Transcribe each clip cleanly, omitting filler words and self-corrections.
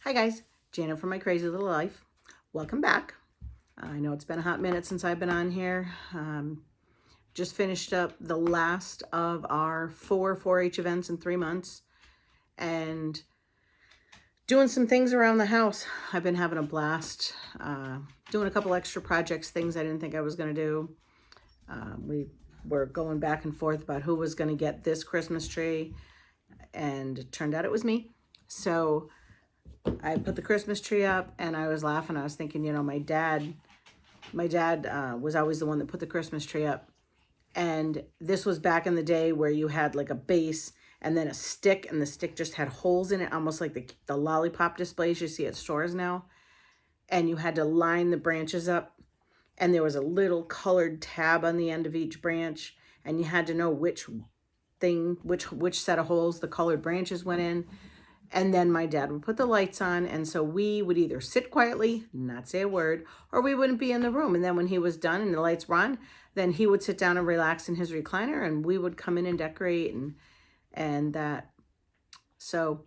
Hi guys, Janet from My Crazy Little Life. Welcome back. I know it's been a hot minute since I've been on here. Just finished up the last of our 4-H events in 3 months and doing some things around the house. I've been having a blast, doing a couple extra projects, things I didn't think I was going to do. We were going back and forth about who was going to get this Christmas tree, and it turned out it was me. So I put the Christmas tree up and I was laughing. I was thinking, you know, my dad was always the one that put the Christmas tree up. And this was back in the day where you had like a base and then a stick, and the stick just had holes in it, almost like the lollipop displays you see at stores now. And you had to line the branches up, and there was a little colored tab on the end of each branch, and you had to know which set of holes the colored branches went in. And then my dad would put the lights on, and so we would either sit quietly, not say a word, or we wouldn't be in the room. And then when he was done and the lights were on, then he would sit down and relax in his recliner, and we would come in and decorate and that. So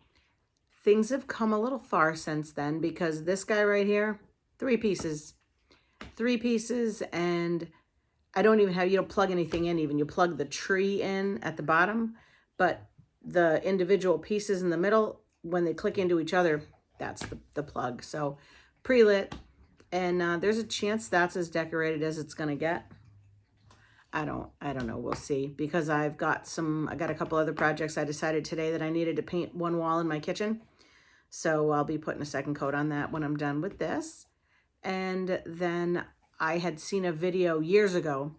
things have come a little far since then, because this guy right here, 3 pieces, and I don't even have, you don't plug anything in even. You plug the tree in at the bottom, but the individual pieces in the middle, when they click into each other, that's the plug. So pre-lit, and there's a chance that's as decorated as it's gonna get. I don't know, we'll see, because I got a couple other projects. I decided today that I needed to paint one wall in my kitchen, so I'll be putting a second coat on that when I'm done with this. And then I had seen a video years ago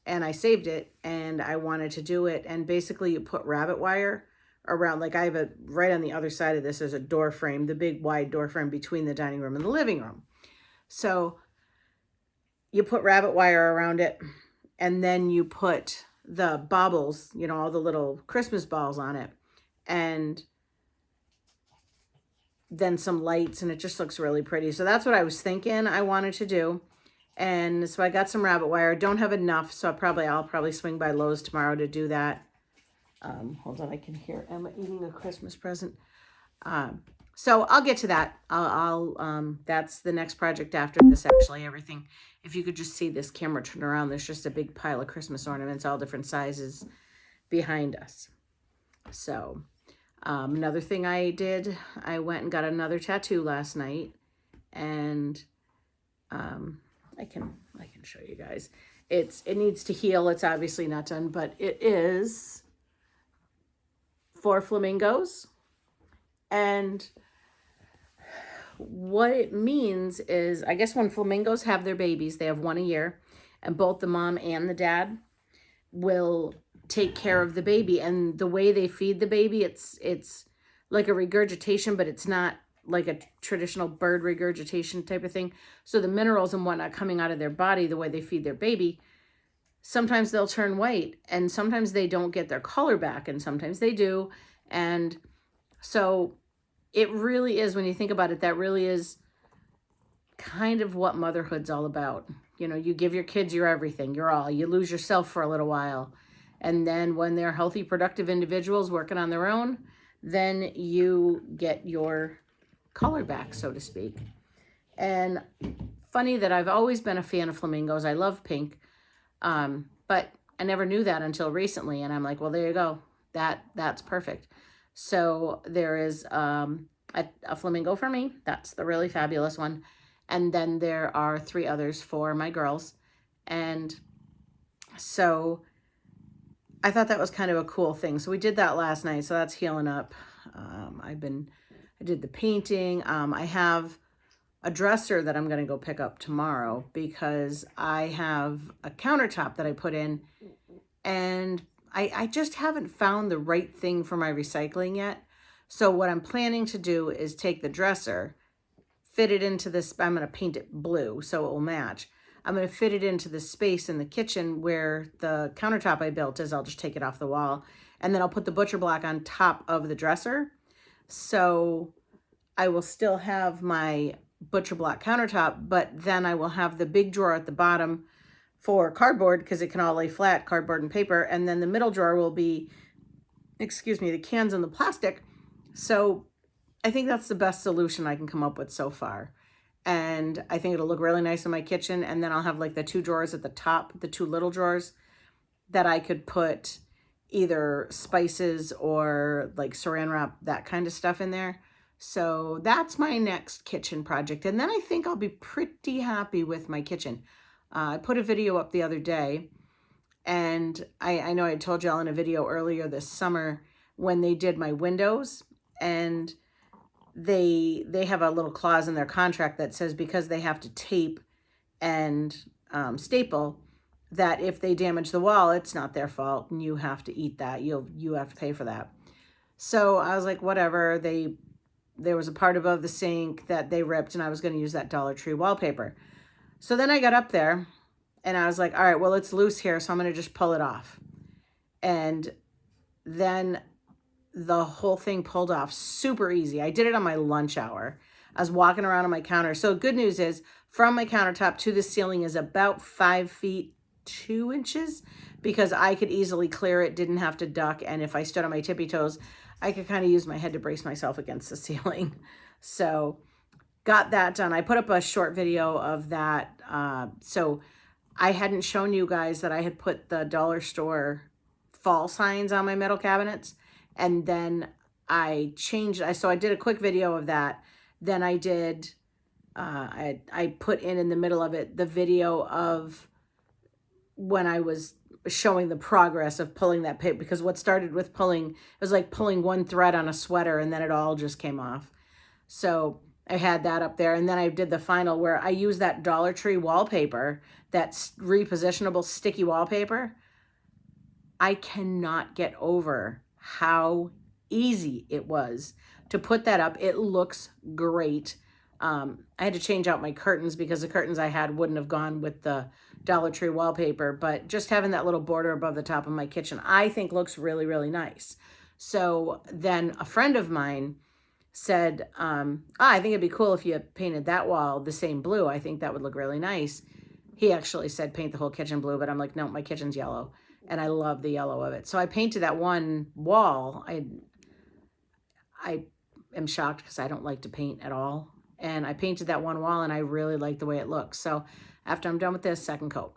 and I saved it, and I wanted to do it. And basically you put rabbit wire around, like I have right on the other side of this, there's a door frame, the big wide door frame between the dining room and the living room. So you put rabbit wire around it, and then you put the baubles, you know, all the little Christmas balls on it, and then some lights, and it just looks really pretty. So that's what I was thinking I wanted to do. And so I got some rabbit wire. Don't have enough, so I'll probably swing by Lowe's tomorrow to do that. Hold on, I can hear Emma eating a Christmas present. So I'll get to that. That's the next project after this, actually. Everything, if you could just see this camera turn around, there's just a big pile of Christmas ornaments, all different sizes, behind us. So another thing I did, I went and got another tattoo last night, and I can show you guys. It needs to heal. It's obviously not done, but it is 4 flamingos. And what it means is, I guess when flamingos have their babies, they have 1 a year, and both the mom and the dad will take care of the baby. And the way they feed the baby, it's like a regurgitation, but it's not like a traditional bird regurgitation type of thing. So the minerals and whatnot coming out of their body, the way they feed their baby, sometimes they'll turn white, and sometimes they don't get their color back, and sometimes they do. And so it really is, when you think about it, that really is kind of what motherhood's all about. You know, you give your kids your everything, your all. You lose yourself for a little while. And then when they're healthy, productive individuals working on their own, then you get your color back, so to speak. And funny that I've always been a fan of flamingos. I love pink. But I never knew that until recently. And I'm like, well, there you go. That's perfect. So there is a flamingo for me. That's the really fabulous one. And then there are 3 others for my girls. And so I thought that was kind of a cool thing. So we did that last night. So that's healing up. I did the painting. I have a dresser that I'm going to go pick up tomorrow, because I have a countertop that I put in, and I just haven't found the right thing for my recycling yet. So what I'm planning to do is take the dresser, fit it into this, I'm going to paint it blue so it will match. I'm going to fit it into the space in the kitchen where the countertop I built is. I'll just take it off the wall, and then I'll put the butcher block on top of the dresser. So I will still have my butcher block countertop, but then I will have the big drawer at the bottom for cardboard, because it can all lay flat, cardboard and paper. And then the middle drawer will be, the cans and the plastic. So I think that's the best solution I can come up with so far. And I think it'll look really nice in my kitchen. And then I'll have like the 2 drawers at the top, the 2 little drawers that I could put either spices or like saran wrap, that kind of stuff in there. So that's my next kitchen project. And then I think I'll be pretty happy with my kitchen. I put a video up the other day, and I know I told y'all in a video earlier this summer when they did my windows, and they have a little clause in their contract that says because they have to tape and staple, that if they damage the wall, it's not their fault and you have to eat that. You have to pay for that. So I was like, whatever. There was a part above the sink that they ripped, and I was going to use that Dollar Tree wallpaper. So then I got up there and I was like, all right, well, it's loose here, so I'm going to just pull it off. And then the whole thing pulled off super easy. I did it on my lunch hour. I was walking around on my counter. So good news is from my countertop to the ceiling is about 5 feet 2 inches, because I could easily clear it, didn't have to duck. And if I stood on my tippy toes, I could kind of use my head to brace myself against the ceiling. So got that done. I put up a short video of that. So I hadn't shown you guys that I had put the dollar store fall signs on my metal cabinets. And then I changed, so I did a quick video of that. Then I did, I put in the middle of it, the video of when I was showing the progress of pulling that paper, because what started with pulling, it was like pulling one thread on a sweater and then it all just came off. So I had that up there. And then I did the final where I used that Dollar Tree wallpaper, that's repositionable sticky wallpaper. I cannot get over how easy it was to put that up. It looks great. I had to change out my curtains because the curtains I had wouldn't have gone with the Dollar Tree wallpaper, but just having that little border above the top of my kitchen, I think looks really, really nice. So then a friend of mine said, I think it'd be cool if you painted that wall the same blue. I think that would look really nice. He actually said paint the whole kitchen blue, but I'm like, no, my kitchen's yellow and I love the yellow of it. So I painted that one wall. I am shocked because I don't like to paint at all. And I painted that one wall and I really like the way it looks. So after I'm done with this, second coat.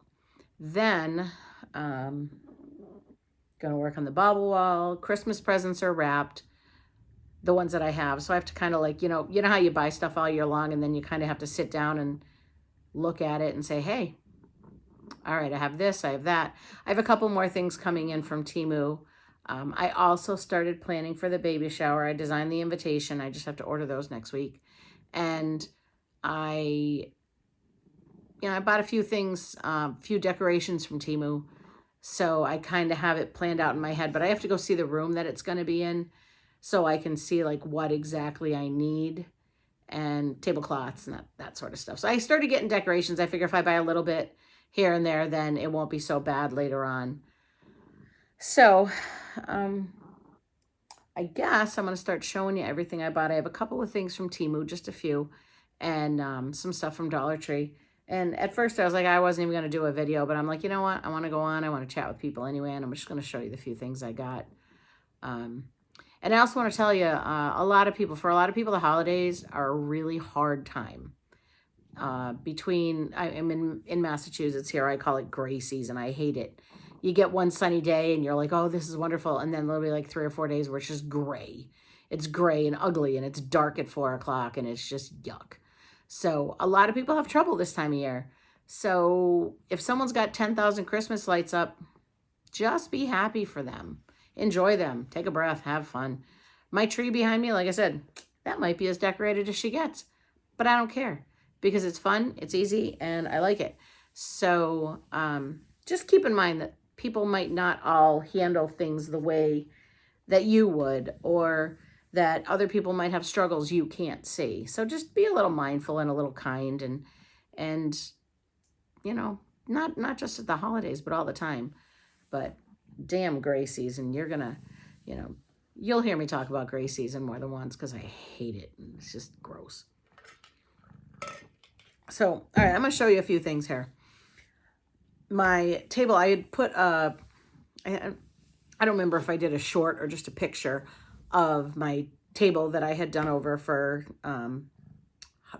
Then gonna work on the bobble wall. Christmas presents are wrapped, the ones that I have. So I have to kind of like, you know how you buy stuff all year long and then you kind of have to sit down and look at it and say, hey, all right, I have this, I have that. I have a couple more things coming in from Temu. I also started planning for the baby shower. I designed the invitation. I just have to order those next week. And I bought a few things, few decorations from Temu. So I kind of have it planned out in my head, but I have to go see the room that it's going to be in so I can see like what exactly I need, and tablecloths and that sort of stuff. So I started getting decorations. I figure if I buy a little bit here and there, then it won't be so bad later on. So I guess I'm going to start showing you everything I bought. I have a couple of things from Temu, just a few, and some stuff from Dollar Tree. And at first I was like, I wasn't even going to do a video, but I'm like, you know what? I want to go on. I want to chat with people anyway, and I'm just going to show you the few things I got. And I also want to tell you, for a lot of people, the holidays are a really hard time. I'm in Massachusetts here. I call it gray season. I hate it. You get one sunny day and you're like, oh, this is wonderful. And then there'll be like 3 or 4 days where it's just gray. It's gray and ugly and it's dark at 4 o'clock and it's just yuck. So a lot of people have trouble this time of year. So if someone's got 10,000 Christmas lights up, just be happy for them. Enjoy them. Take a breath. Have fun. My tree behind me, like I said, that might be as decorated as she gets. But I don't care because it's fun, it's easy, and I like it. So just keep in mind that people might not all handle things the way that you would, or that other people might have struggles you can't see. So just be a little mindful and a little kind, and not just at the holidays, but all the time. But damn gray season, you're gonna, you'll hear me talk about gray season more than once because I hate it. It's just gross. So, all right, I'm gonna show you a few things here. My table, I had put I don't remember if I did a short or just a picture of my table that I had done over for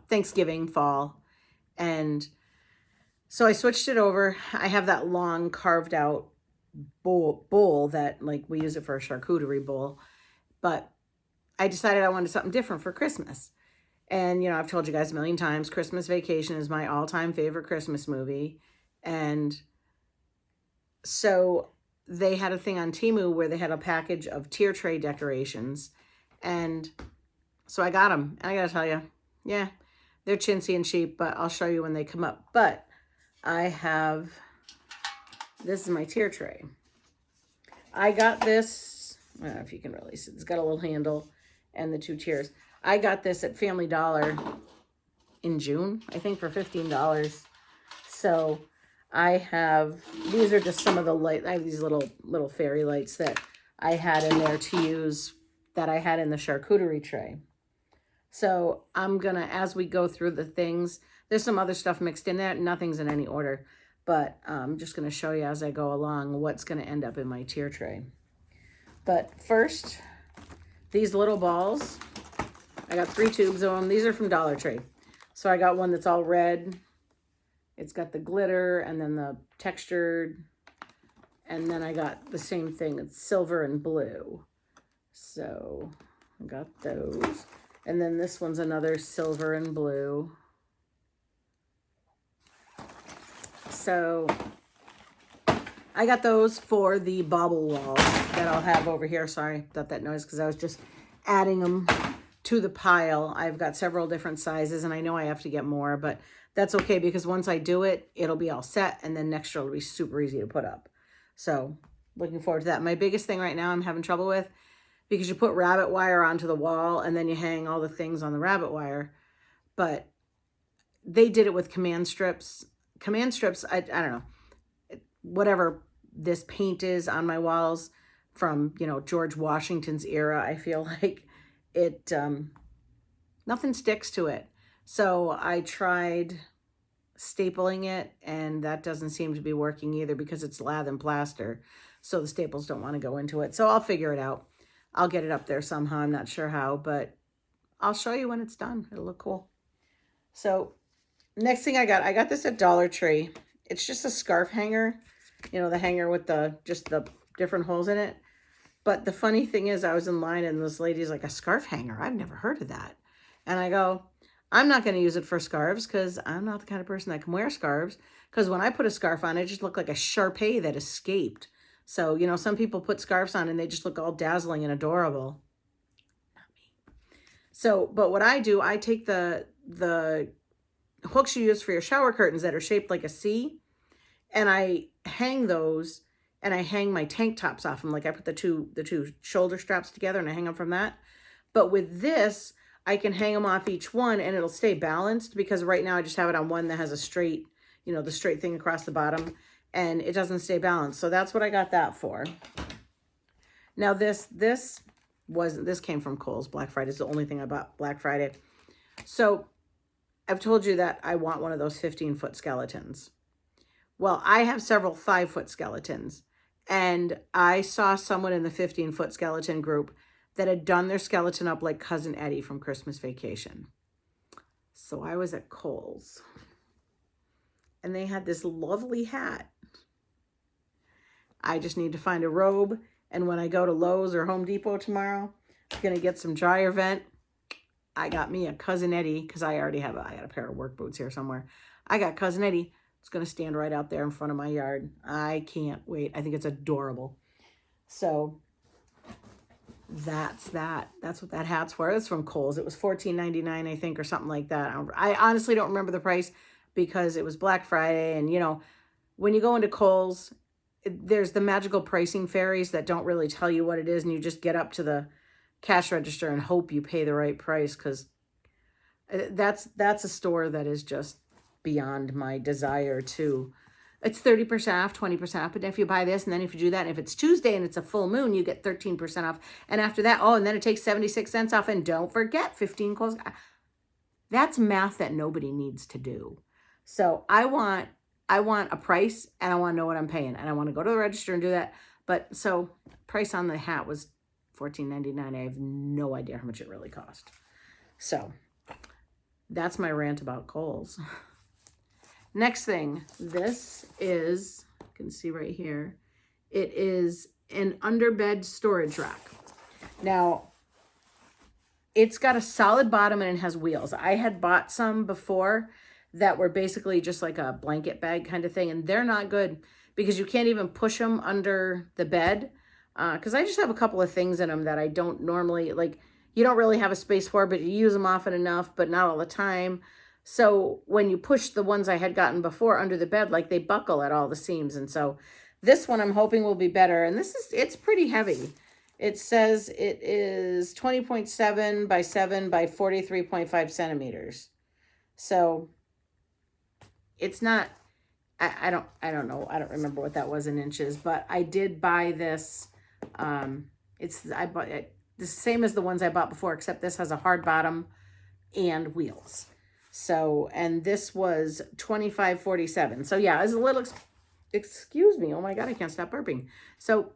Thanksgiving fall. And so I switched it over. I have that long carved out bowl that, like, we use it for a charcuterie bowl. But I decided I wanted something different for Christmas. And, you know, I've told you guys a million times, Christmas Vacation is my all-time favorite Christmas movie. And so they had a thing on Temu where they had a package of tier tray decorations. And so I got them. And I got to tell you, yeah, they're chintzy and cheap, but I'll show you when they come up. But I have, this is my tier tray. I got this, I don't know if you can really see, it's got a little handle and the 2 tiers. I got this at Family Dollar in June, I think, for $15. So I have, these are just some of the light, I have these little fairy lights that I had in there to use that I had in the charcuterie tray. So I'm gonna, as we go through the things, there's some other stuff mixed in there. Nothing's in any order, but I'm just gonna show you as I go along what's gonna end up in my tier tray. But first, these little balls, I got 3 tubes of them. These are from Dollar Tree. So I got one that's all red. It's got the glitter and then the textured. And then I got the same thing. It's silver and blue. So I got those. And then this one's another silver and blue. So I got those for the bauble walls that I'll have over here. Sorry about that noise because I was just adding them to the pile. I've got several different sizes and I know I have to get more, but that's okay because once I do it, it'll be all set and then next year it'll be super easy to put up. So looking forward to that. My biggest thing right now I'm having trouble with, because you put rabbit wire onto the wall and then you hang all the things on the rabbit wire, but they did it with command strips. Command strips, I don't know, whatever this paint is on my walls from, you know, George Washington's era, I feel like it, nothing sticks to it. So I tried stapling it and that doesn't seem to be working either because it's lath and plaster. So the staples don't want to go into it. So I'll figure it out. I'll get it up there somehow. I'm not sure how, but I'll show you when it's done. It'll look cool. So next thing I got this at Dollar Tree. It's just a scarf hanger, you know, the hanger with just the different holes in it. But the funny thing is I was in line and this lady's like, a scarf hanger? I've never heard of that. And I go, I'm not going to use it for scarves because I'm not the kind of person that can wear scarves. Because when I put a scarf on, it just looked like a Shar-Pei that escaped. So, you know, some people put scarves on and they just look all dazzling and adorable. Not me. So, but what I do, I take the hooks you use for your shower curtains that are shaped like a C, and I hang those, and I hang my tank tops off them. Like I put the two shoulder straps together and I hang them from that. But with this, I can hang them off each one and it'll stay balanced, because right now I just have it on one that has a straight, you know, the straight thing across the bottom, and it doesn't stay balanced. So that's what I got that for. Now this came from Kohl's. Black Friday is the only thing I bought Black Friday. So I've told you that I want one of those 15-foot skeletons. Well, I have several 5-foot skeletons, and I saw someone in the 15-foot skeleton group that had done their skeleton up like Cousin Eddie from Christmas Vacation. So I was at Kohl's, and they had this lovely hat. I just need to find a robe, and when I go to Lowe's or Home Depot tomorrow, I'm going to get some dryer vent. I got me a Cousin Eddie, because I got a pair of work boots here somewhere. I got Cousin Eddie. It's going to stand right out there in front of my yard. I can't wait. I think it's adorable. So that's that. That's what that hat's for. It's from Kohl's. It was $14.99, I think, or something like that. I honestly don't remember the price because it was Black Friday. And, you know, when you go into Kohl's, there's the magical pricing fairies that don't really tell you what it is. And you just get up to the cash register and hope you pay the right price, because that's a store that is just beyond my desire to. It's 30% off, 20% off. But if you buy this and then if you do that, and if it's Tuesday and it's a full moon, you get 13% off. And after that, and then it takes 76 cents off. And don't forget 15 Kohl's. That's math that nobody needs to do. So I want a price, and I want to know what I'm paying, and I want to go to the register and do that. But so price on the hat was $14.99. I have no idea how much it really cost. So that's my rant about Kohl's. Next thing, this is, you can see right here, it is an underbed storage rack. Now, it's got a solid bottom and it has wheels. I had bought some before that were basically just like a blanket bag kind of thing, and they're not good because you can't even push them under the bed, because I just have a couple of things in them that I don't normally, like, you don't really have a space for, but you use them often enough, but not all the time. So when you push the ones I had gotten before under the bed, like, they buckle at all the seams. And so this one I'm hoping will be better. And it's pretty heavy. It says it is 20.7 by 7 by 43.5 centimeters. So it's not, I don't know. I don't remember what that was in inches, but I did buy this. I bought it the same as the ones I bought before, except this has a hard bottom and wheels. So, and this was $25.47. So yeah, it's a little, excuse me. Oh my God, I can't stop burping. So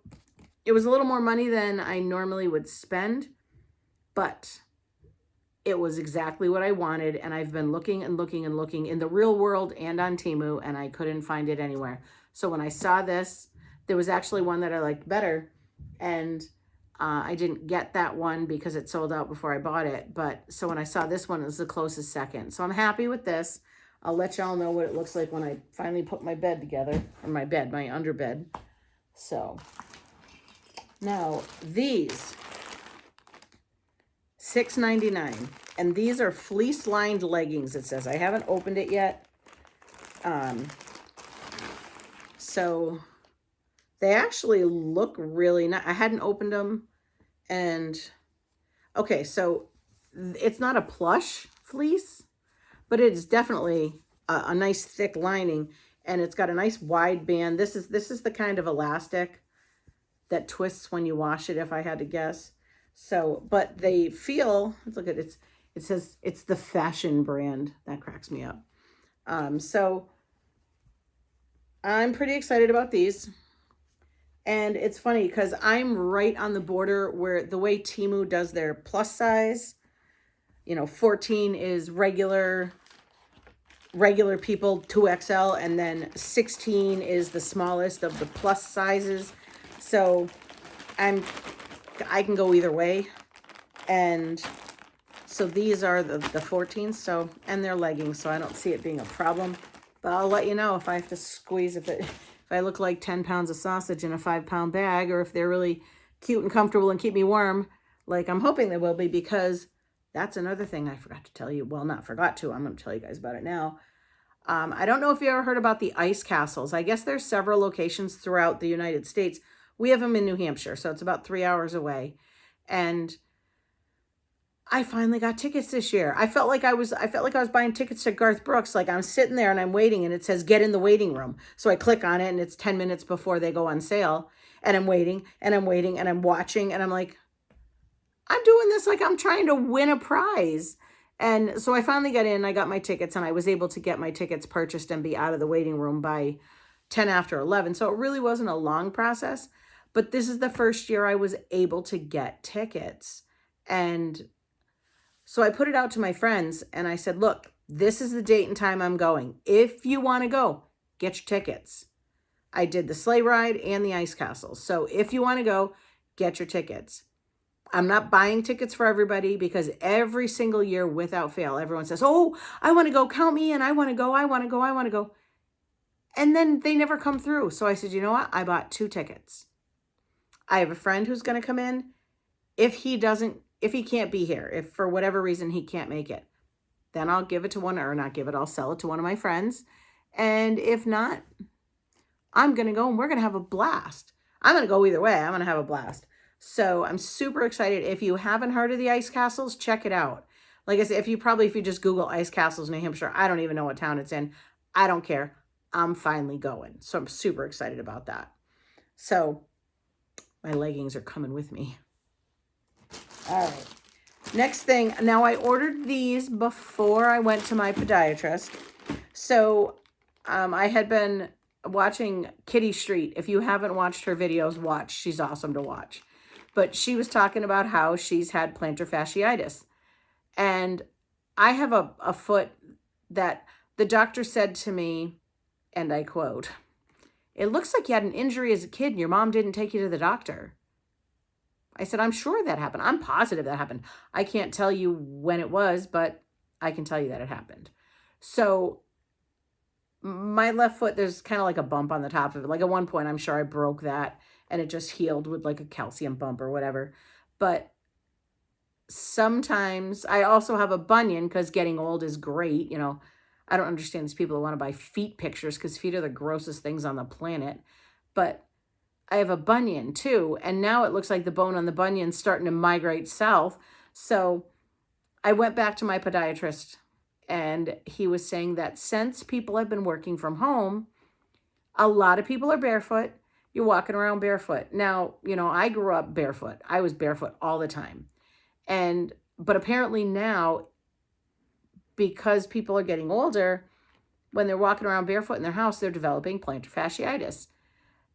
it was a little more money than I normally would spend, but it was exactly what I wanted. And I've been looking and looking and looking in the real world and on Temu, and I couldn't find it anywhere. So when I saw this, there was actually one that I liked better, and I didn't get that one because it sold out before I bought it. But so when I saw this one, it was the closest second. So I'm happy with this. I'll let y'all know what it looks like when I finally put my bed together, or my underbed. So now these, $6.99, and these are fleece lined leggings. It says, I haven't opened it yet. So they actually look really nice. I hadn't opened them. And okay, so it's not a plush fleece, but it's definitely a nice thick lining, and it's got a nice wide band. This is the kind of elastic that twists when you wash it, if I had to guess. So, but they feel, let's look at it. It says it's the fashion brand. That cracks me up. So I'm pretty excited about these. And it's funny because I'm right on the border where the way Temu does their plus size, 14 is regular people, 2XL, and then 16 is the smallest of the plus sizes. So I can go either way. And so these are the 14s, so, and they're leggings, so I don't see it being a problem. But I'll let you know if I have to squeeze, if I look like 10 pounds of sausage in a 5-pound bag, or if they're really cute and comfortable and keep me warm, like I'm hoping they will be, because that's another thing I forgot to tell you. Well, not forgot to, I'm going to tell you guys about it now. I don't know if you ever heard about the ice castles. I guess there's several locations throughout the United States. We have them in New Hampshire, so it's about 3 hours away. And I finally got tickets this year. I felt like I was buying tickets to Garth Brooks. Like, I'm sitting there and I'm waiting, and it says get in the waiting room. So I click on it, and it's 10 minutes before they go on sale, and I'm waiting and I'm waiting and I'm watching, and I'm like, I'm doing this like I'm trying to win a prize. And so I finally got in, I got my tickets, and I was able to get my tickets purchased and be out of the waiting room by 10 after 11. So it really wasn't a long process, but this is the first year I was able to get tickets. And so I put it out to my friends, and I said, look, this is the date and time I'm going. If you want to go, get your tickets. I did the sleigh ride and the ice castle. So if you want to go, get your tickets. I'm not buying tickets for everybody, because every single year without fail, everyone says, oh, I want to go, count me in. I want to go. I want to go. I want to go. And then they never come through. So I said, you know what? I bought 2 tickets. I have a friend who's going to come in. If he can't be here, if for whatever reason he can't make it, then I'll give it to I'll sell it to one of my friends. And if not, I'm going to go, and we're going to have a blast. I'm going to go either way. I'm going to have a blast. So I'm super excited. If you haven't heard of the ice castles, check it out. Like I said, if you just Google ice castles, New Hampshire, I don't even know what town it's in. I don't care. I'm finally going. So I'm super excited about that. So my leggings are coming with me. All right. Next thing. Now, I ordered these before I went to my podiatrist. So I had been watching Kitty Street. If you haven't watched her videos, watch. She's awesome to watch. But she was talking about how she's had plantar fasciitis. And I have a foot that the doctor said to me, and I quote, "It looks like you had an injury as a kid and your mom didn't take you to the doctor." I said, "I'm sure that happened. I'm positive that happened. I can't tell you when it was, but I can tell you that it happened." So my left foot, there's kind of like a bump on the top of it. Like at one point, I'm sure I broke that and it just healed with like a calcium bump or whatever. But sometimes I also have a bunion because getting old is great. I don't understand these people that want to buy feet pictures because feet are the grossest things on the planet. But I have a bunion too. And now it looks like the bone on the bunion's starting to migrate south. So I went back to my podiatrist and he was saying that since people have been working from home, a lot of people are barefoot. You're walking around barefoot. Now, I grew up barefoot. I was barefoot all the time. But apparently now, because people are getting older, when they're walking around barefoot in their house, they're developing plantar fasciitis.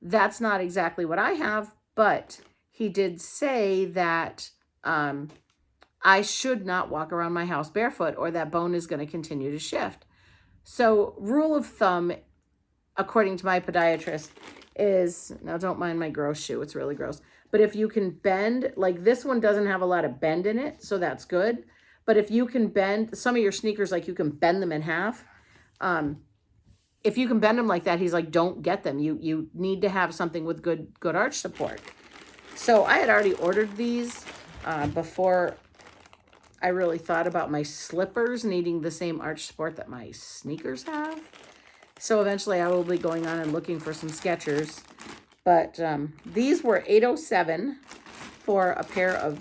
That's not exactly what I have, but he did say that I should not walk around my house barefoot or that bone is going to continue to shift. So rule of thumb, according to my podiatrist, is, now don't mind my gross shoe, it's really gross, but if you can bend, like this one doesn't have a lot of bend in it, so that's good. But if you can bend, some of your sneakers, like you can bend them in half. If you can bend them like that, he's like, don't get them. You need to have something with good arch support. So I had already ordered these before I really thought about my slippers needing the same arch support that my sneakers have. So eventually I will be going on and looking for some Skechers. But these were $807 for a pair of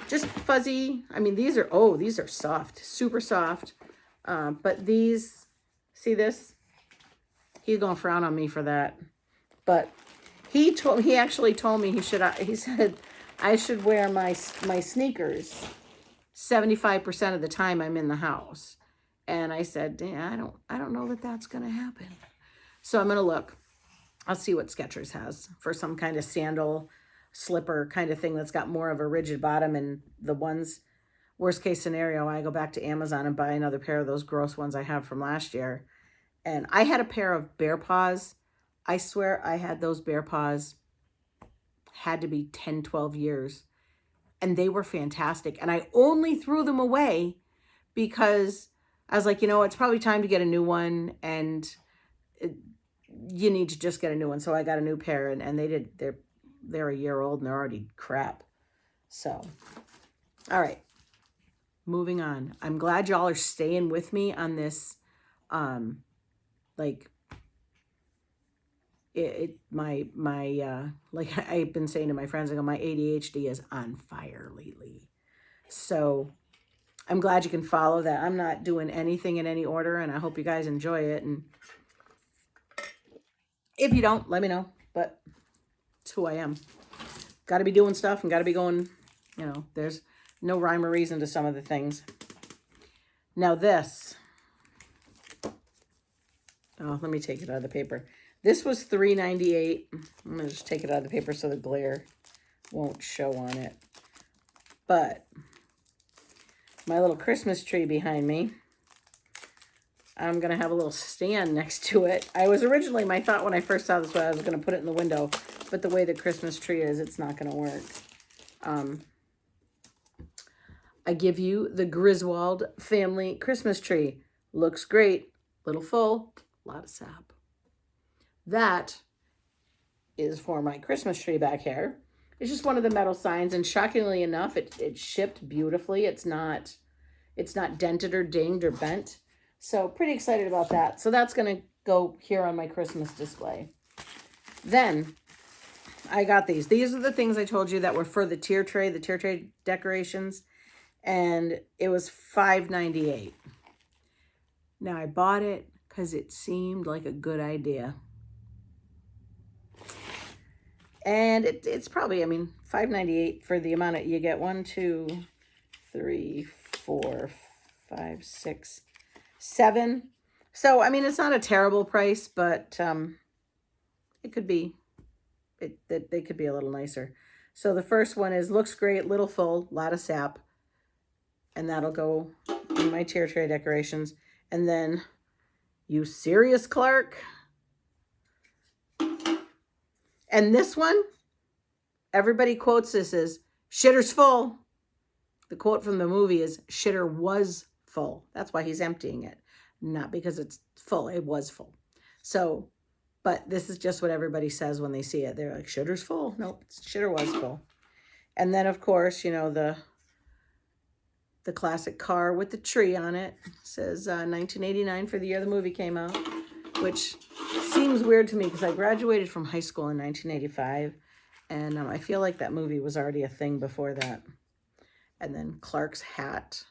just fuzzy. I mean, these are soft, super soft. But these, see this? He's gonna frown on me for that. But he actually told me he said I should wear my sneakers 75% of the time I'm in the house. And I said, I don't know that that's gonna happen. So I'm gonna look. I'll see what Skechers has for some kind of sandal slipper kind of thing that's got more of a rigid bottom. And the ones, worst case scenario, I go back to Amazon and buy another pair of those gross ones I have from last year. And I had a pair of Bear Paws. I swear I had those Bear Paws, had to be 10, 12 years. And they were fantastic. And I only threw them away because I was like, it's probably time to get a new one. And you need to just get a new one. So I got a new pair and they're a year old and they're already crap. So, all right, moving on. I'm glad y'all are staying with me on this. Like I've been saying to my friends, I go, my ADHD is on fire lately. So I'm glad you can follow that. I'm not doing anything in any order and I hope you guys enjoy it. And if you don't, let me know, but it's who I am. Got to be doing stuff and got to be going, there's no rhyme or reason to some of the things. Now this, let me take it out of the paper. This was $3.98. I'm going to just take it out of the paper so the glare won't show on it. But my little Christmas tree behind me, I'm going to have a little stand next to it. I was originally, my thought when I first saw this was I was going to put it in the window, but the way the Christmas tree is, it's not going to work. I give you the Griswold family Christmas tree. Looks great. Little full, a lot of sap. That is for my Christmas tree back here. It's just one of the metal signs, and shockingly enough, it shipped beautifully. It's not dented or dinged or bent. So pretty excited about that. So that's going to go here on my Christmas display. Then I got these. These are the things I told you that were for the tier tray decorations. And it was $5.98. Now I bought it because it seemed like a good idea. And it's probably, $5.98 for the amount you get 1, 2, 3, 4, 5, 6, 7. So, it's not a terrible price, but it could be, they could be a little nicer. So the first one is looks great, little full, lot of sap. And that'll go in my tier tray decorations. And then, you serious, Clark? And this one, everybody quotes this as, shitter's full. The quote from the movie is, shitter was full. That's why he's emptying it. Not because it's full, it was full. So, but this is just what everybody says when they see it. They're like, shitter's full. Nope, shitter was full. And then, of course, you know, the classic car with the tree on it. It says 1989 for the year the movie came out, which seems weird to me because I graduated from high school in 1985, and I feel like that movie was already a thing before that. And then Clark's hat.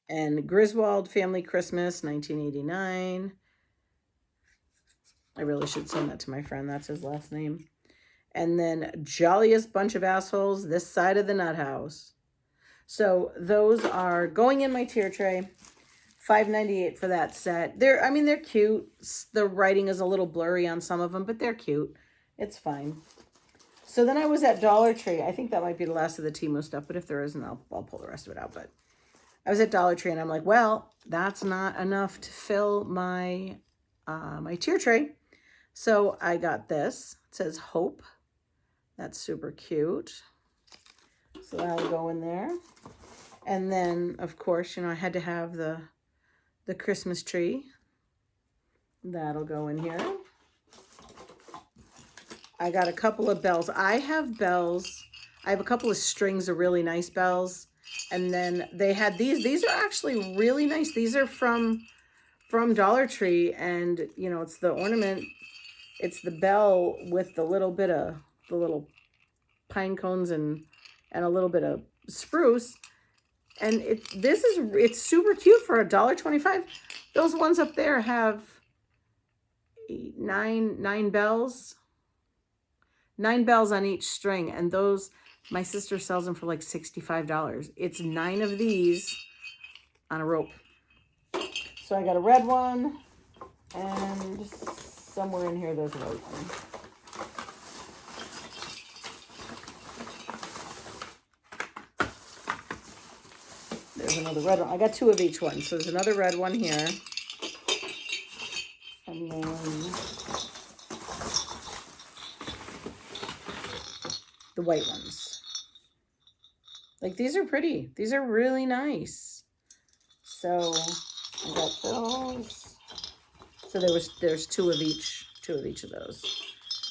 And Griswold Family Christmas, 1989. I really should send that to my friend. That's his last name. And then Jolliest Bunch of Assholes, This Side of the Nut House. So those are going in my tier tray. $5.98 for that set. They're cute. The writing is a little blurry on some of them, but they're cute. It's fine. So then I was at Dollar Tree. I think that might be the last of the Temu stuff, but if there isn't, I'll pull the rest of it out. But I was at Dollar Tree and I'm like, well, that's not enough to fill my my tier tray. So I got this. It says Hope. That's super cute. So that'll go in there. And then, of course, you know, I had to have the Christmas tree. That'll go in here. I got a couple of bells. I have bells. I have a couple of strings of really nice bells. And then they had these. These are actually really nice. These are from Dollar Tree. And, you know, it's the ornament. It's the bell with the little bit of the little pine cones and a little bit of spruce. And it's super cute for $1.25. Those ones up there have nine bells. 9 bells on each string, and those, my sister sells them for like $65. It's 9 of these on a rope. So I got a red one, and somewhere in here there's a white one. There's another red one. I got 2 of each one, so there's another red one here. And then the white ones. Like, these are pretty. These are really nice. So I got those. So there's 2 of each of those.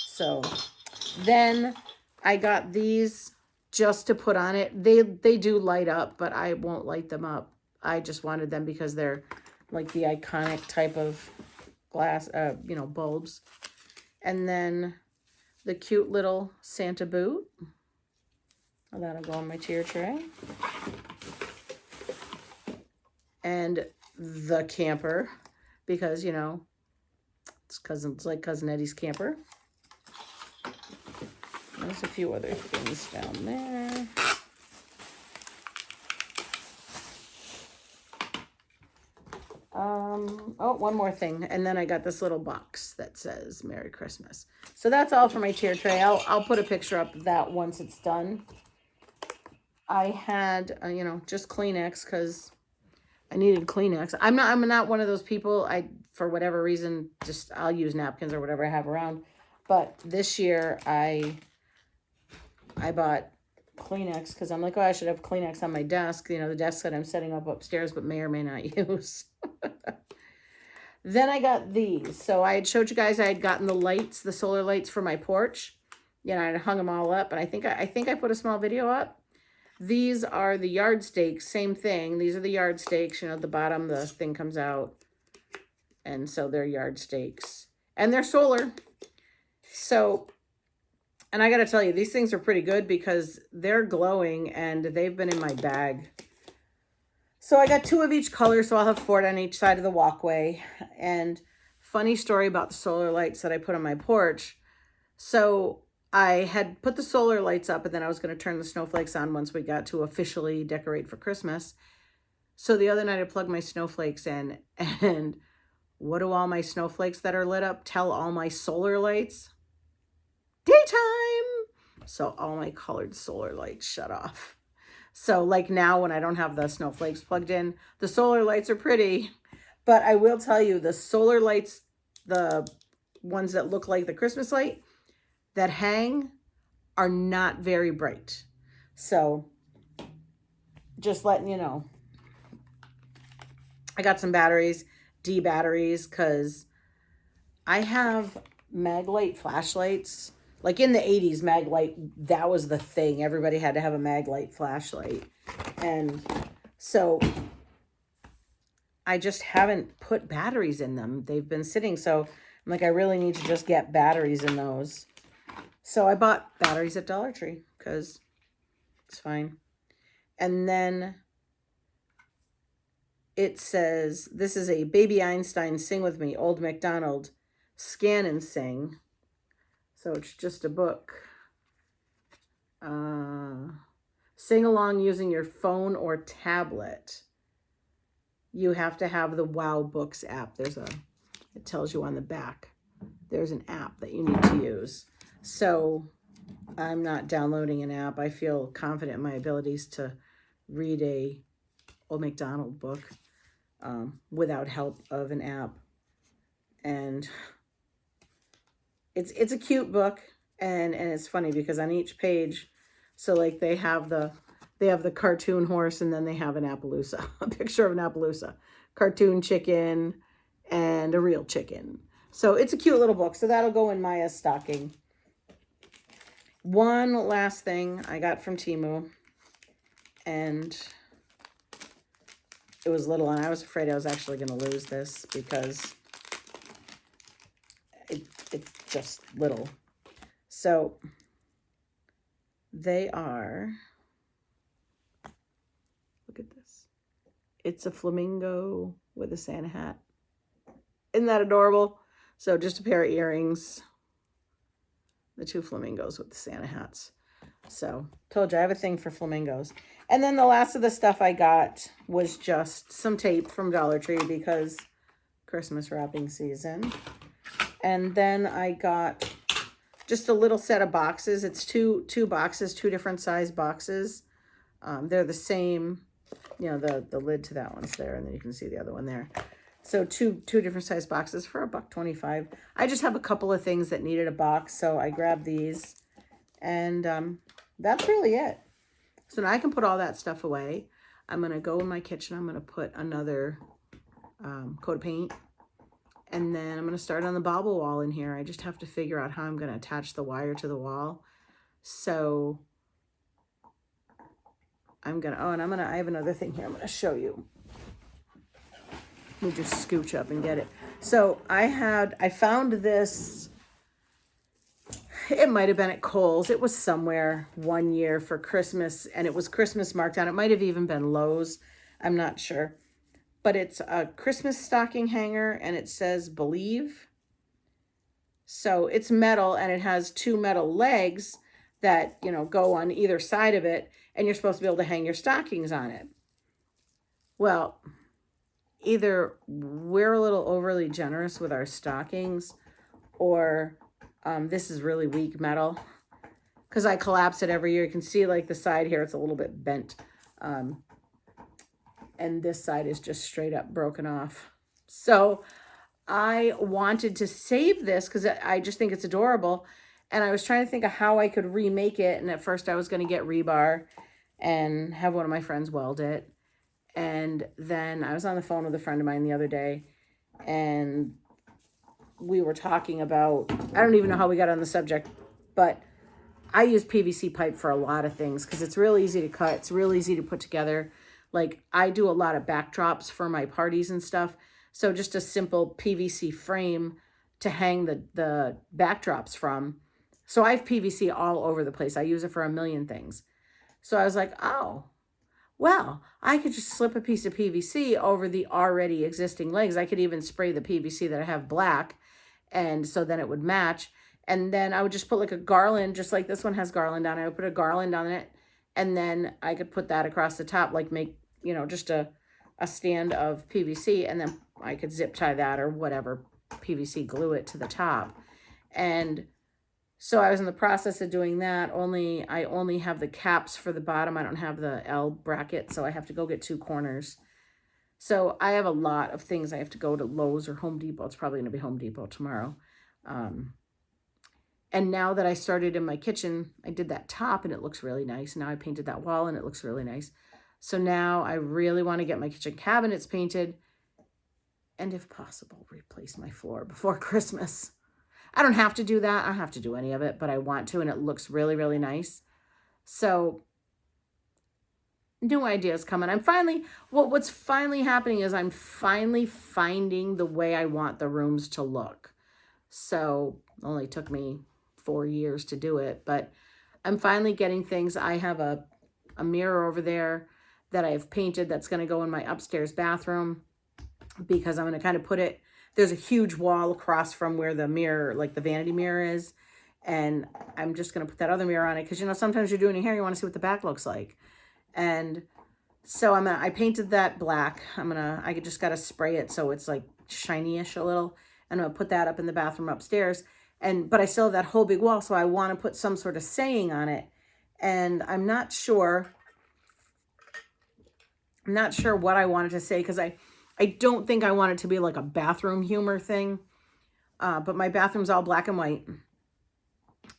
So then I got these just to put on it. They do light up, but I won't light them up. I just wanted them because they're like the iconic type of glass, you know, bulbs. And then the cute little Santa boot. Well, that'll go on my tier tray. And the camper, because, you know, it's like Cousin Eddie's camper. There's a few other things down there. Oh, one more thing. And then I got this little box that says Merry Christmas. So that's all for my tier tray. I'll put a picture up of that once it's done. I had, you know, just Kleenex because I needed Kleenex. I'm not one of those people. For whatever reason, I'll use napkins or whatever I have around. But this year I bought Kleenex because I'm like, oh, I should have Kleenex on my desk. You know, the desk that I'm setting up upstairs, but may or may not use. Then I got these. So I had showed you guys I had gotten the lights, the solar lights for my porch. You know, I hung them all up, and I think I put a small video up. These are the yard stakes, same thing. These are the yard stakes. You know, at the bottom, the thing comes out. And so they're yard stakes. And they're solar. So, and I got to tell you, these things are pretty good because they're glowing and they've been in my bag. So I got 2 of each color, so I'll have 4 on each side of the walkway. And funny story about the solar lights that I put on my porch. So I had put the solar lights up, and then I was going to turn the snowflakes on once we got to officially decorate for Christmas. So the other night I plugged my snowflakes in, and what do all my snowflakes that are lit up tell all my solar lights? daytime. So all my colored solar lights shut off. So like now when I don't have the snowflakes plugged in, the solar lights are pretty. But I will tell you, the solar lights, the ones that look like the Christmas light that hang, are not very bright. So just letting you know. I got some batteries, D batteries, because I have Maglite flashlights. Like in the 80s, Maglite, that was the thing. Everybody had to have a Maglite flashlight. And so I just haven't put batteries in them. They've been sitting. So I'm like, I really need to just get batteries in those. So I bought batteries at Dollar Tree because it's fine. And then it says, this is a Baby Einstein Sing With Me, Old MacDonald, Scan and Sing. So it's just a book. Sing along using your phone or tablet. You have to have the Wow Books app. It tells you on the back. There's an app that you need to use. So I'm not downloading an app. I feel confident in my abilities to read a Old MacDonald book without help of an app. And it's a cute book, and it's funny because on each page, so like they have the cartoon horse, and then they have an Appaloosa, a picture of an Appaloosa, cartoon chicken, and a real chicken. So it's a cute little book. So that'll go in Maya's stocking. One last thing I got from Temu, and it was little, and I was afraid I was actually going to lose this because it's just little. So they are, look at this. It's a flamingo with a Santa hat. Isn't that adorable? So just a pair of earrings. The two flamingos with the Santa hats. So told you I have a thing for flamingos. And then the last of the stuff I got was just some tape from Dollar Tree because Christmas wrapping season. And then I got just a little set of boxes. It's two boxes, two different size boxes. They're the same, you know, the lid to that one's there, and then you can see the other one there. So two different size boxes for $1.25. I just have a couple of things that needed a box, so I grabbed these. And that's really it. So now I can put all that stuff away. I'm going to go in my kitchen. I'm going to put another coat of paint. And then I'm going to start on the bobble wall in here. I just have to figure out how I'm going to attach the wire to the wall. So I'm going to, oh, and I have another thing here I'm going to show you. Let me just scooch up and get it. So I found this, it might have been at Kohl's. It was somewhere one year for Christmas, and it was Christmas marked on. It might have even been Lowe's. I'm not sure. But it's a Christmas stocking hanger, and it says Believe. So it's metal, and it has two metal legs that, you know, go on either side of it, and you're supposed to be able to hang your stockings on it. Well, either we're a little overly generous with our stockings, or this is really weak metal, because I collapse it every year. You can see like the side here, it's a little bit bent. And this side is just straight up broken off. So I wanted to save this because I just think it's adorable. And I was trying to think of how I could remake it. And at first I was going to get rebar and have one of my friends weld it. And then I was on the phone with a friend of mine the other day, and we were talking about, I don't even know how we got on the subject, but I use PVC pipe for a lot of things because it's real easy to cut. It's real easy to put together. Like I do a lot of backdrops for my parties and stuff. So just a simple PVC frame to hang the backdrops from. So I have PVC all over the place. I use it for a million things. So I was like, oh, well, I could just slip a piece of PVC over the already existing legs. I could even spray the PVC that I have black, and so then it would match. And then I would just put like a garland, just like this one has garland on it. I would put a garland on it, and then I could put that across the top, like make, you know, just a stand of PVC, and then I could zip tie that or whatever, PVC glue it to the top. And So I was in the process of doing that. I only have the caps for the bottom. I don't have the L bracket, so I have to go get 2 corners. So I have a lot of things. I have to go to Lowe's or Home Depot. It's probably going to be Home Depot tomorrow. And now that I started in my kitchen, I did that top and it looks really nice. Now I painted that wall and it looks really nice. So now I really want to get my kitchen cabinets painted and, if possible, replace my floor before Christmas. I don't have to do that. I don't have to do any of it, but I want to, and it looks really, really nice. So new ideas coming. What's finally happening is I'm finally finding the way I want the rooms to look. So it only took me 4 years to do it, but I'm finally getting things. I have a mirror over there that I've painted that's going to go in my upstairs bathroom, because I'm going to kind of put it, there's a huge wall across from where the mirror, like the vanity mirror is. And I'm just going to put that other mirror on it. Cause sometimes you're doing your hair, you want to see what the back looks like. And so I painted that black. I just got to spray it so it's like shiny-ish a little. And I'm going to put that up in the bathroom upstairs. But I still have that whole big wall. So I want to put some sort of saying on it. And I'm not sure what I wanted to say, because I don't think I want it to be like a bathroom humor thing. But my bathroom's all black and white.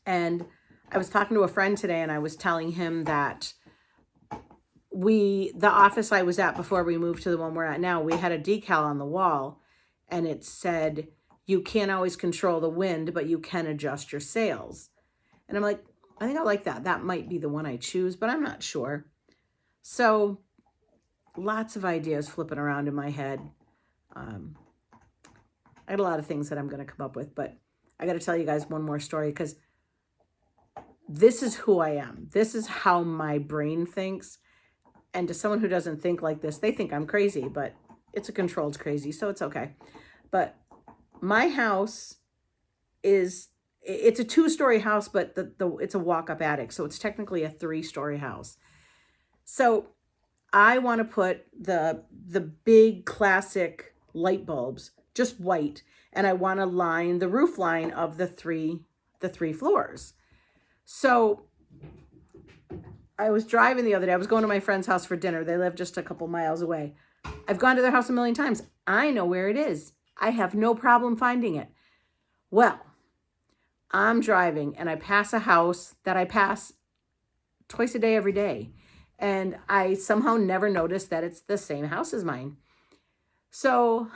And I was talking to a friend today and I was telling him that the office I was at before we moved to the one we're at now, we had a decal on the wall and it said, you can't always control the wind, but you can adjust your sails. And I'm like, I think I like that. That might be the one I choose, but I'm not sure. So lots of ideas flipping around in my head. I had a lot of things that I'm going to come up with, but I got to tell you guys one more story, because this is who I am. This is how my brain thinks. And to someone who doesn't think like this, they think I'm crazy, but it's a controlled crazy, so it's okay. But my house it's a 2-story house, but it's a walk-up attic, so it's technically a 3-story house. So I want to put the big classic light bulbs, just white, and I want to line the roof line of the three floors. So I was driving the other day. I was going to my friend's house for dinner. They live just a couple miles away. I've gone to their house a million times. I know where it is. I have no problem finding it. Well, I'm driving and I pass a house that I pass twice a day, every day. And I somehow never noticed that it's the same house as mine. So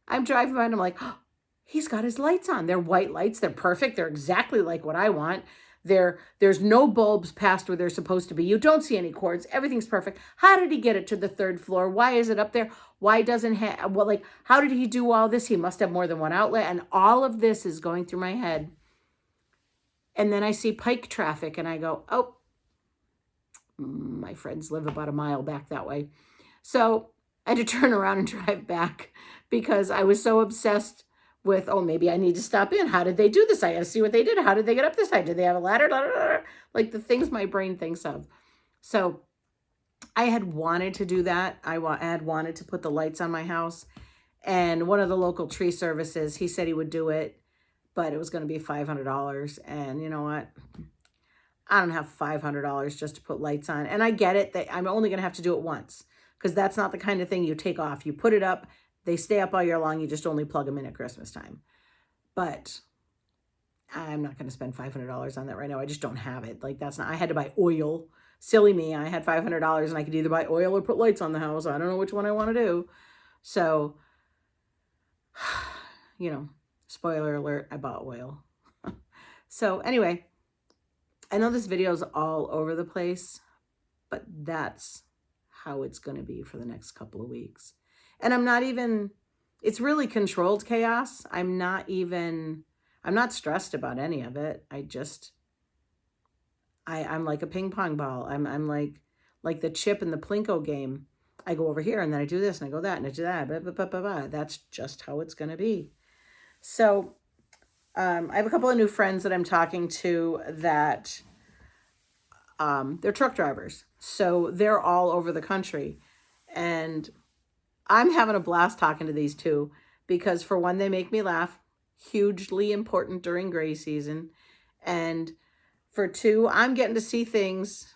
I'm driving by and I'm like, oh, he's got his lights on. They're white lights. They're perfect. They're exactly like what I want. There's no bulbs past where they're supposed to be. You don't see any cords. Everything's perfect. How did he get it to the 3rd floor? Why is it up there? Why doesn't how did he do all this? He must have more than one outlet. And all of this is going through my head. And then I see Pike traffic and I go, oh, my friends live about a mile back that way. So I had to turn around and drive back because I was so obsessed with, oh, maybe I need to stop in. How did they do this? I got to see what they did. How did they get up this side? Did they have a ladder? Blah, blah, blah. Like the things my brain thinks of. So I had wanted to do that. I had wanted to put the lights on my house. And one of the local tree services, he said he would do it, but it was going to be $500. And you know what? I don't have $500 just to put lights on. And I get it that I'm only going to have to do it once, because that's not the kind of thing you take off. You put it up, they stay up all year long. You just only plug them in at Christmas time. But I'm not going to spend $500 on that right now. I just don't have it. Like I had to buy oil. Silly me. I had $500 and I could either buy oil or put lights on the house. I don't know which one I want to do. So, spoiler alert, I bought oil. So anyway, I know this video is all over the place, but that's how it's going to be for the next couple of weeks. And it's really controlled chaos. I'm not stressed about any of it. I'm like a ping pong ball. I'm like the chip in the Plinko game. I go over here and then I do this and I go that and I do that. Blah, blah, blah, blah, blah. That's just how it's going to be. So I have a couple of new friends that I'm talking to that they're truck drivers. So they're all over the country. And I'm having a blast talking to these two because, for one, they make me laugh. Hugely important during gray season. And for two, I'm getting to see things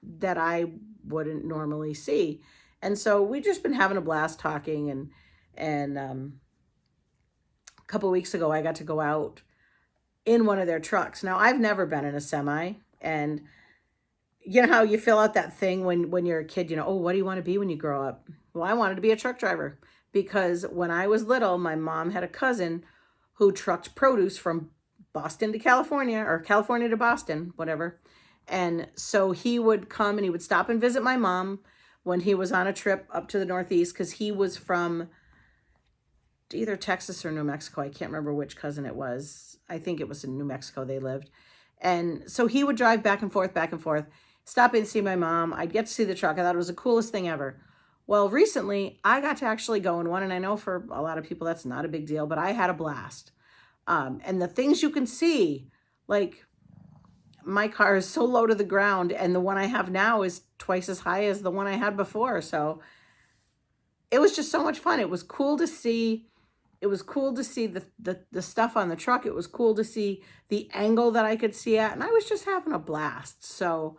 that I wouldn't normally see. And so we've just been having a blast talking, and a couple of weeks ago I got to go out in one of their trucks. Now, I've never been in a semi, and you know how you fill out that thing when you're a kid, you know, oh, what do you want to be when you grow up? Well, I wanted to be a truck driver because when I was little, my mom had a cousin who trucked produce from Boston to California, or California to Boston, whatever. And so he would come and he would stop and visit my mom when he was on a trip up to the Northeast, because he was from either Texas or New Mexico. I can't remember which cousin it was. I think it was in New Mexico they lived. And so he would drive back and forth, stop in and see my mom. I'd get to see the truck. I thought it was the coolest thing ever. Well, recently I got to actually go in one, and I know for a lot of people that's not a big deal, but I had a blast. And the things you can see, like my car is so low to the ground, and the one I have now is twice as high as the one I had before. So it was just so much fun. It was cool to see. It was cool to see the stuff on the truck. It was cool to see the angle that I could see at, and I was just having a blast. So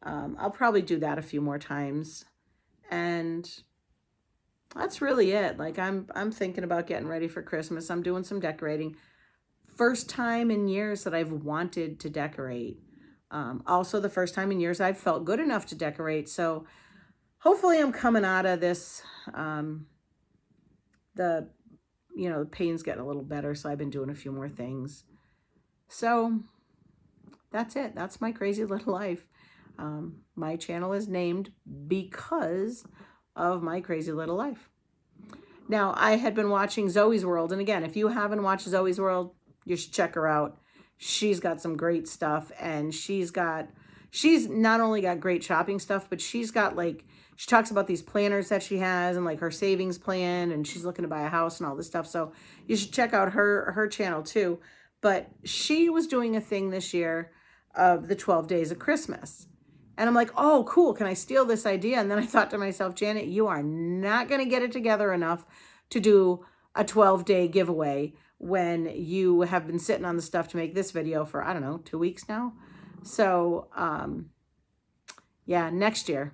I'll probably do that a few more times, and that's really it. Like I'm thinking about getting ready for Christmas. I'm doing some decorating. First time in years that I've wanted to decorate. Also the first time in years I've felt good enough to decorate. So hopefully I'm coming out of this, the pain's getting a little better. So I've been doing a few more things. So that's it. That's my crazy little life. My channel is named because of my crazy little life. Now, I had been watching Zoe's World. And again, if you haven't watched Zoe's World, you should check her out. She's got some great stuff, and she's not only got great shopping stuff, but she's got she talks about these planners that she has and like her savings plan, and she's looking to buy a house and all this stuff. So you should check out her channel too. But she was doing a thing this year of the 12 days of Christmas. And I'm like, oh, cool. Can I steal this idea? And then I thought to myself, Janet, you are not going to get it together enough to do a 12-day giveaway when you have been sitting on the stuff to make this video for, I don't know, 2 weeks now. So, yeah, next year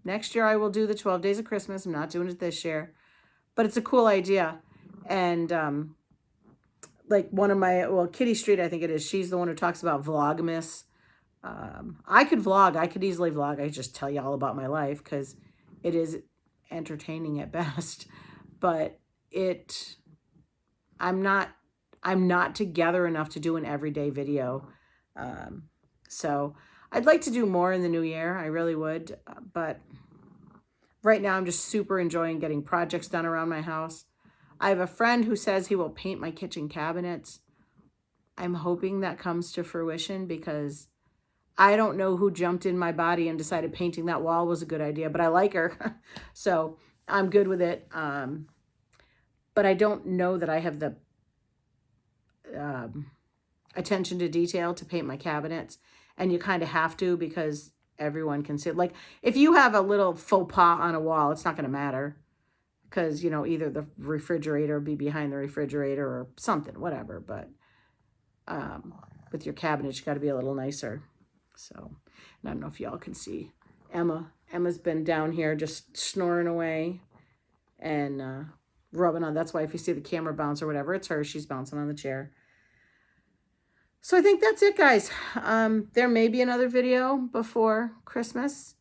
I will do the 12 days of Christmas. I'm not doing it this year, but it's a cool idea. And, like one of my, Kitty Street, I think it is. She's the one who talks about Vlogmas. I could vlog. I could easily vlog. I just tell you all about my life because it is entertaining at best. But I'm not together enough to do an everyday video. So I'd like to do more in the new year. I really would. But right now I'm just super enjoying getting projects done around my house. I have a friend who says he will paint my kitchen cabinets. I'm hoping that comes to fruition because I don't know who jumped in my body and decided painting that wall was a good idea, but I like her. So I'm good with it. But I don't know that I have the attention to detail to paint my cabinets. And you kind of have to because everyone can see it. Like if you have a little faux pas on a wall, it's not going to matter because, either the refrigerator will be behind the refrigerator or something, whatever. But with your cabinets, you got to be a little nicer. So, and I don't know if y'all can see Emma. Emma's been down here just snoring away and rubbing on. That's why if you see the camera bounce or whatever, it's her. She's bouncing on the chair. So I think that's it, guys. There may be another video before Christmas.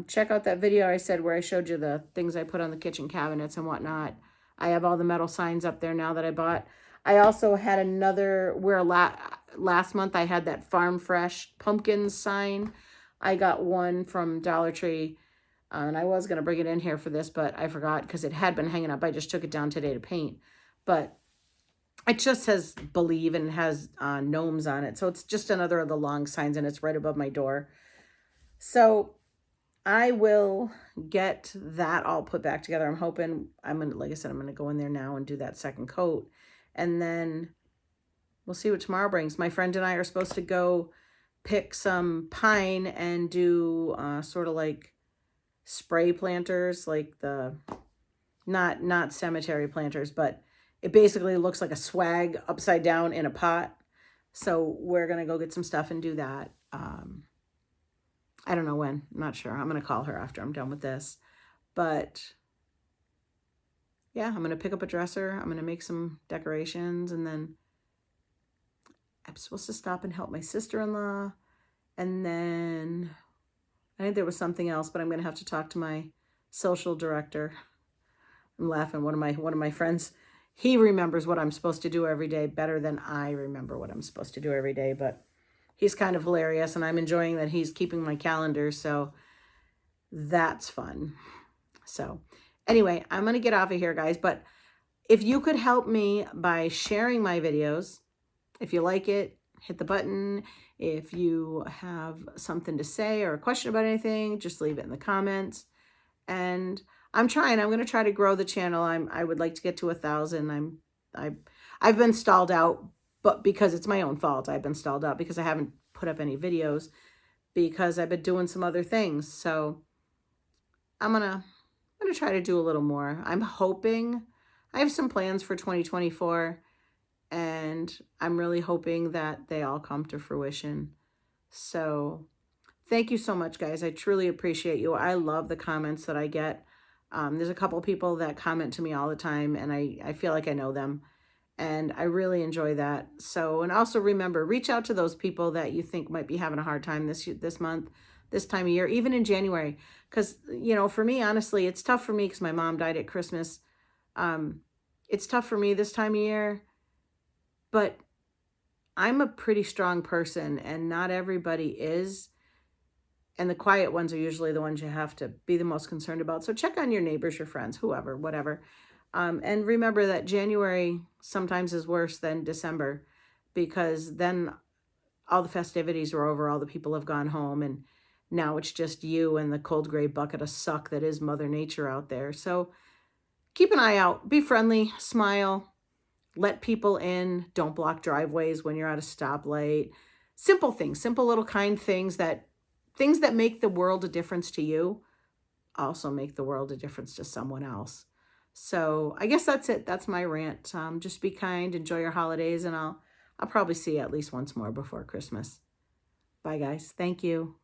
Check out that video I said where I showed you the things I put on the kitchen cabinets and whatnot. I have all the metal signs up there now that I bought. I also had another where last month I had that Farm Fresh pumpkins sign. I got one from Dollar Tree, and I was going to bring it in here for this, but I forgot because it had been hanging up. I just took it down today to paint. But it just says Believe and has gnomes on it. So it's just another of the long signs, and it's right above my door. So I will get that all put back together. I'm hoping, like I said, I'm going to go in there now and do that second coat. And then we'll see what tomorrow brings. My friend and I are supposed to go pick some pine and do sort of like spray planters, like the, not cemetery planters, but it basically looks like a swag upside down in a pot. So we're going to go get some stuff and do that. I don't know when. I'm not sure. I'm going to call her after I'm done with this. But yeah, I'm going to pick up a dresser. I'm going to make some decorations. And then I'm supposed to stop and help my sister-in-law. And then I think there was something else, but I'm going to have to talk to my social director. I'm laughing. One of my friends, he remembers what I'm supposed to do every day better than I remember what I'm supposed to do every day. But he's kind of hilarious, and I'm enjoying that he's keeping my calendar. So that's fun. So anyway, I'm going to get off of here, guys. But if you could help me by sharing my videos, if you like it, hit the button. If you have something to say or a question about anything, just leave it in the comments. And I'm going to try to grow the channel. I would like to get to 1,000. I've been stalled out, but because it's my own fault. I've been stalled out because I haven't put up any videos because I've been doing some other things. So I'm going to try to do a little more. I'm hoping I have some plans for 2024. And I'm really hoping that they all come to fruition. So thank you so much, guys. I truly appreciate you. I love the comments that I get. There's a couple people that comment to me all the time, and I feel like I know them. And I really enjoy that. So, and also remember, reach out to those people that you think might be having a hard time this month, this time of year, even in January. Because, you know, for me, honestly, it's tough for me because my mom died at Christmas. It's tough for me this time of year. But I'm a pretty strong person, and not everybody is. And the quiet ones are usually the ones you have to be the most concerned about. So check on your neighbors, your friends, whoever, whatever. And remember that January sometimes is worse than December, because then all the festivities are over, all the people have gone home, and now it's just you and the cold gray bucket of suck that is Mother Nature out there. So keep an eye out. Be friendly. Smile. Let people in. Don't block driveways when you're at a stoplight. Simple things, simple little kind things that make the world a difference to you also make the world a difference to someone else. So I guess that's it. That's my rant. Just be kind, enjoy your holidays, and I'll probably see you at least once more before Christmas. Bye, guys. Thank you.